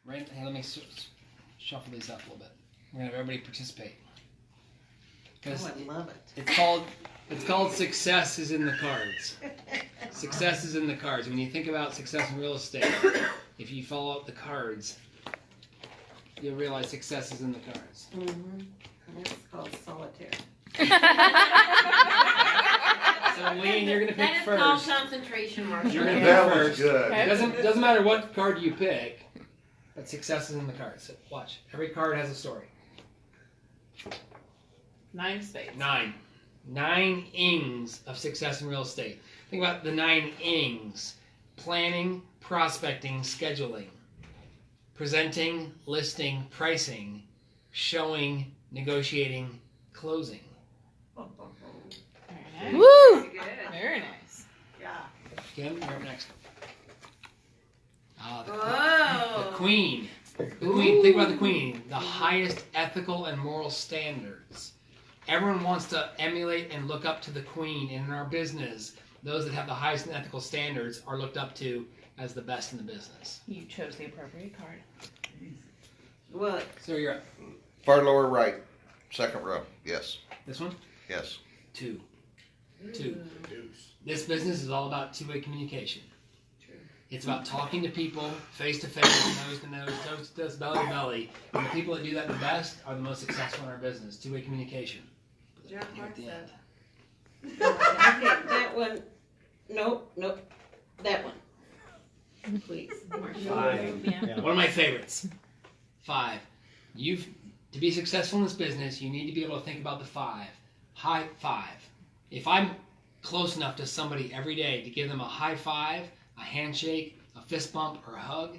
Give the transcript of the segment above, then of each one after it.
Right? Hey, let me shuffle these up a little bit. We're gonna have everybody participate. Oh, I love it. It's called Success is in the Cards. Success is in the cards. When you think about success in real estate, if you follow up the cards, you'll realize success is in the cards. Mm-hmm. That's called solitaire. So Lee, you're gonna pick that first. That is called concentration, Marshall. You're gonna pick That first. was good. It doesn't matter what card you pick, but success is in the cards. So watch. Every card has a story. 9 of spades. 9. 9 ings of success in real estate. Think about the 9 ings. Planning, prospecting, scheduling. Presenting, listing, pricing. Showing, negotiating, closing. Very nice. Woo! Very nice. Yeah. Kim, you're up next. Ah, the Whoa. queen. The queen. Think about the queen. The highest ethical and moral standards. Everyone wants to emulate and look up to the queen. And in our business, those that have the highest ethical standards are looked up to as the best in the business. You chose the appropriate card. What? So you're up. Far lower right. Second row. Yes. This one? Yes. 2. 2. This business is all about two-way communication. It's about talking to people face to face, nose to nose, toes to toes, belly to belly. And the people that do that the best are the most successful in our business. Two-way communication. John Here at the end. Okay, that one. Nope. That one. Please. 5. Yeah. One of my favorites. 5. To be successful in this business, you need to be able to think about the 5. High 5. If I'm close enough to somebody every day to give them a high 5, a handshake, a fist bump, or a hug,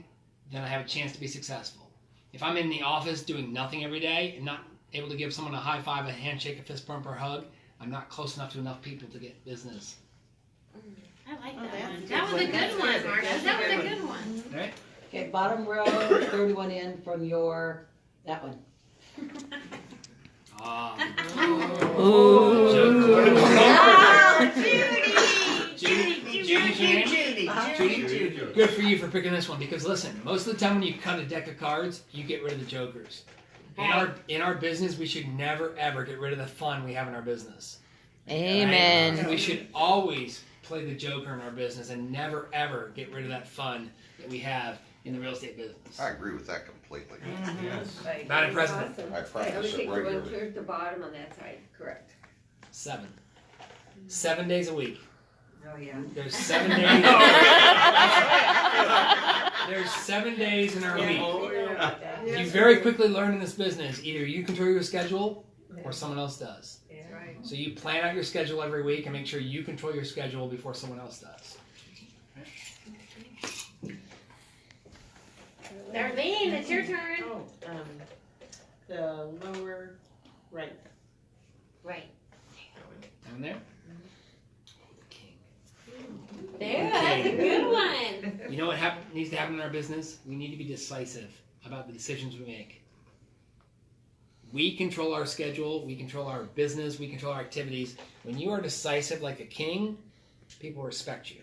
then I have a chance to be successful. If I'm in the office doing nothing every day and not able to give someone a high 5, a handshake, a fist bump, or a hug, I'm not close enough to enough people to get business. I like Oh, that that's one. good. That was a That's good one, good. Marshall. That's That a was a good good one. All right? Okay, bottom row, 31 in from your, that one. Ah. Judy. Good for you for picking this one because listen, most of the time when you cut a deck of cards, you get rid of the jokers. In our business, we should never ever get rid of the fun we have in our business. Amen. Right? We should always play the joker in our business and never ever get rid of that fun that we have in the real estate business. I agree with that completely. Yes. Madam President. I practice it regularly. Towards the bottom on that side, correct. 7. 7 days a week. Oh, yeah. There's 7 days. There's 7 days in our week. You very quickly learn in this business, either you control your schedule or someone else does. That's right. So you plan out your schedule every week and make sure you control your schedule before someone else does. Darlene, it's your turn. Oh, the lower right. Right. Down there? There, that's a good one. You know what needs to happen in our business? We need to be decisive about the decisions we make. We control our schedule, we control our business, we control our activities. When you are decisive like a king, people respect you.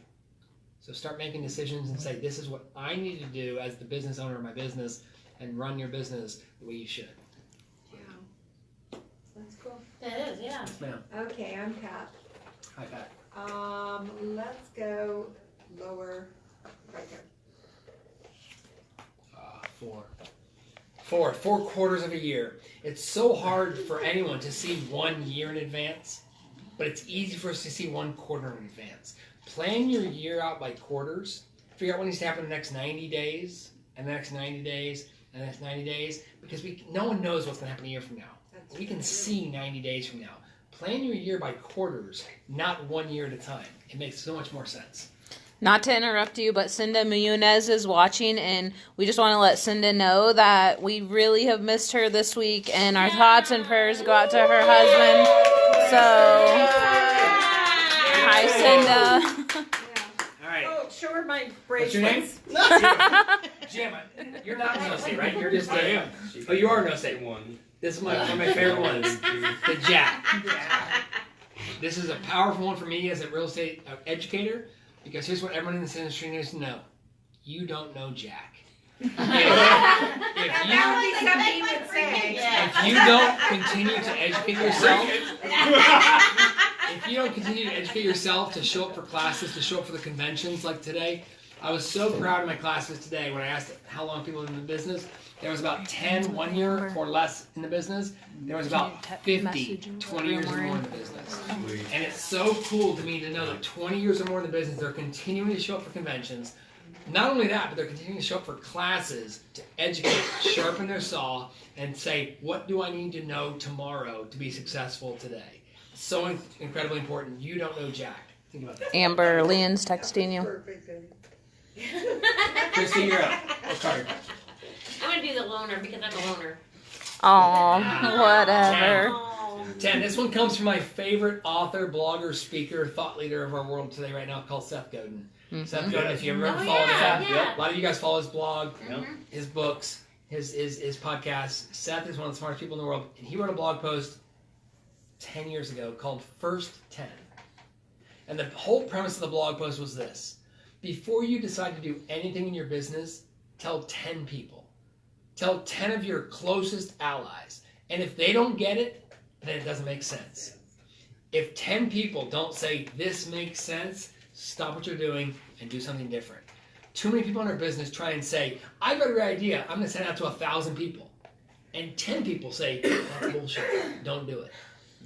So start making decisions and say, this is what I need to do as the business owner of my business and run your business the way you should. That's cool. That is, yeah. Yes, ma'am. Okay, I'm Pat. Hi, Pat. Let's go lower right there. 4. 4 quarters of a year. It's so hard for anyone to see 1 year in advance, but it's easy for us to see 1 quarter in advance. Plan your year out by quarters. Figure out what needs to happen in the next 90 days, and the next 90 days, and the next 90 days, because no one knows what's going to happen a year from now. We can see 90 days from now. Plan your year by quarters, not 1 year at a time. It makes so much more sense. Not to interrupt you, but Cinda Mayunez is watching, and we just want to let Cinda know that we really have missed her this week, and our thoughts and prayers go out to her husband. So, hi, Cinda. All right. Oh, show her my What's your name? bracelets. Jim, you're not in no state, right? You're just a... Oh, you are in no state. This is one of my favorite ones. The Jack. This is a powerful one for me as a real estate educator, because here's what everyone in this industry needs to know. You don't know Jack. you don't continue to educate yourself, if you don't continue to educate yourself to show up for classes, to show up for the conventions like today, I was so proud of my classes today when I asked how long people have been in the business. There was about 10 1 year or less in the business. There was about 50 20 years or more in the business. And it's so cool to me to know that 20 years or more in the business, they're continuing to show up for conventions. Not only that, but they're continuing to show up for classes to educate, sharpen their saw, and say, what do I need to know tomorrow to be successful today? So incredibly important. You don't know jack. Think about that. Amber, Leon's texting you. Christy, you're up. What card? I'm gonna do the loner because I'm a loner. Oh, whatever. Oh. 10. This one comes from my favorite author, blogger, speaker, thought leader of our world today right now called Seth Godin. Seth Godin, if you ever followed him, yeah. a lot of you guys follow his blog, Mhm. his books, his podcast. Seth is one of the smartest people in the world, and he wrote a blog post 10 years ago called First 10. And the whole premise of the blog post was this. Before you decide to do anything in your business, tell 10 people. Tell 10 of your closest allies. And if they don't get it, then it doesn't make sense. If 10 people don't say, this makes sense, stop what you're doing and do something different. Too many people in our business try and say, I've got a great idea. I'm going to send it out to 1,000 people. And 10 people say, that's bullshit. Don't do it.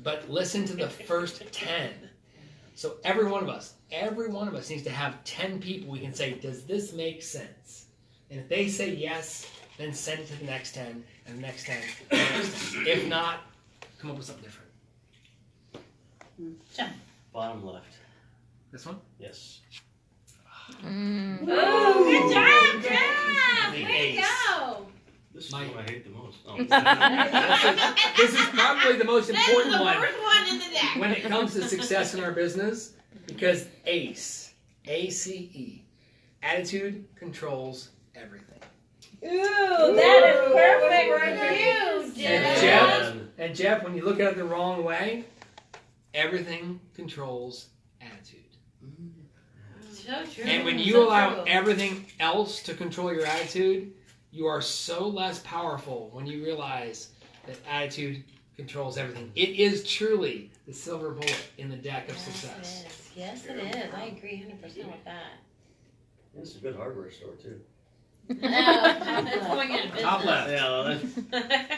But listen to the first 10. So every one of us needs to have 10 people we can say, does this make sense? And if they say yes, then send it to the next 10 and the next 10 and the next 10. If not, come up with something different. Bottom left. This one? Yes. Oh, good job, Jeff! The Way to ace. go! This is My- the one I hate the most. Oh. This is probably the most This is important the one worst one in the deck. when it comes to success in our business, because ACE, A-C-E, attitude controls everything. Ooh, that is perfect for you, And Jeff. Jeff, when you look at it the wrong way, everything controls attitude. So true. And when you So allow true. everything else to control your attitude, you are so less powerful when you realize that attitude controls everything. It is truly the silver bullet in the deck of success. Yes, it is. I agree 100% with that. This is a good hardware store too. That's going into business. Top left, Yeah.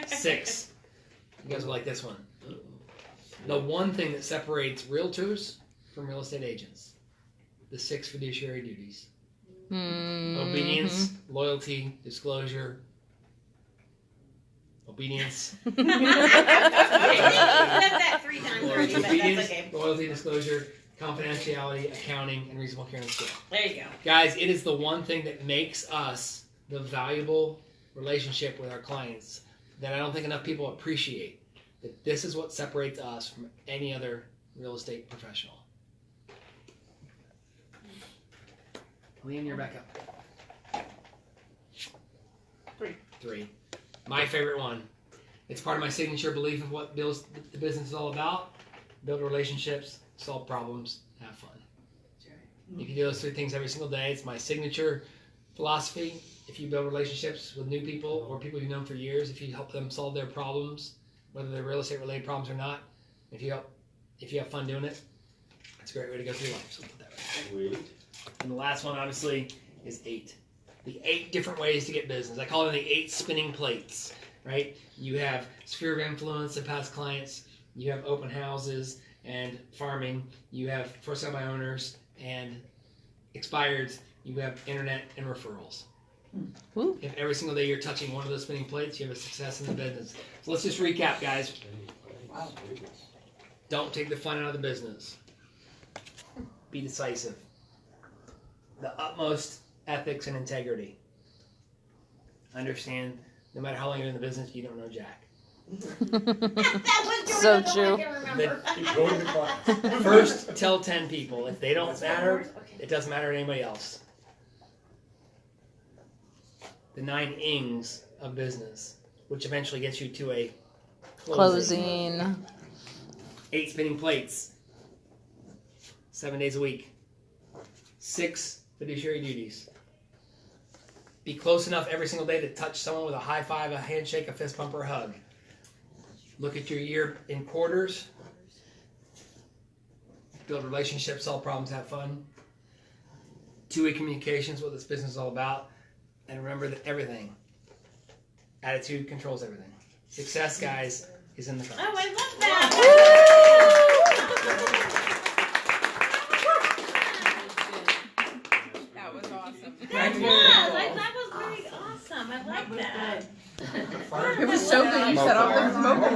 6. You guys will like this one. The one thing that separates realtors from real estate agents. The 6 fiduciary duties. Obedience, loyalty, disclosure. Obedience. Okay, you said that 3 times already, but that's Obedience, okay. loyalty, disclosure, confidentiality, accounting, and reasonable care and scale. There you go. Guys, it is the one thing that makes us the valuable relationship with our clients that I don't think enough people appreciate. That this is what separates us from any other real estate professional. Lean, you're back up. 3. My favorite one. It's part of my signature belief of what the business is all about. Build relationships, solve problems, have fun. If you do those 3 things every single day, it's my signature philosophy. If you build relationships with new people or people you've known for years, if you help them solve their problems, whether they're real estate related problems or not, if you have fun doing it, it's a great way to go through life. So put that right. Sweet. And the last one, obviously, is 8. The 8 different ways to get business. I call them the 8 spinning plates, right? You have sphere of influence of past clients. You have open houses and farming. You have for sale by owners and expireds. You have internet and referrals. Ooh. If every single day you're touching one of those spinning plates, you have a success in the business. So let's just recap, guys. Wow. Don't take the fun out of the business. Be decisive. The utmost ethics and integrity. Understand, no matter how long you're in the business, you don't know jack. That was So the true. one I can remember. Keep going to class. First, tell 10 people. If they don't matter, it doesn't matter to anybody else. The 9 ings of business, which eventually gets you to a Closing. 8 spinning plates. 7 days a week. 6 fiduciary duties. Be close enough every single day to touch someone with a high five, a handshake, a fist bump, or a hug. Look at your year in quarters. Build relationships, solve problems, have fun. Two-way communication is what this business is all about. And remember that attitude controls everything. Success, guys, is in the cards. Oh, I love that. That was awesome. That was very awesome. I like that. It was so good. You set off the smoke alarm.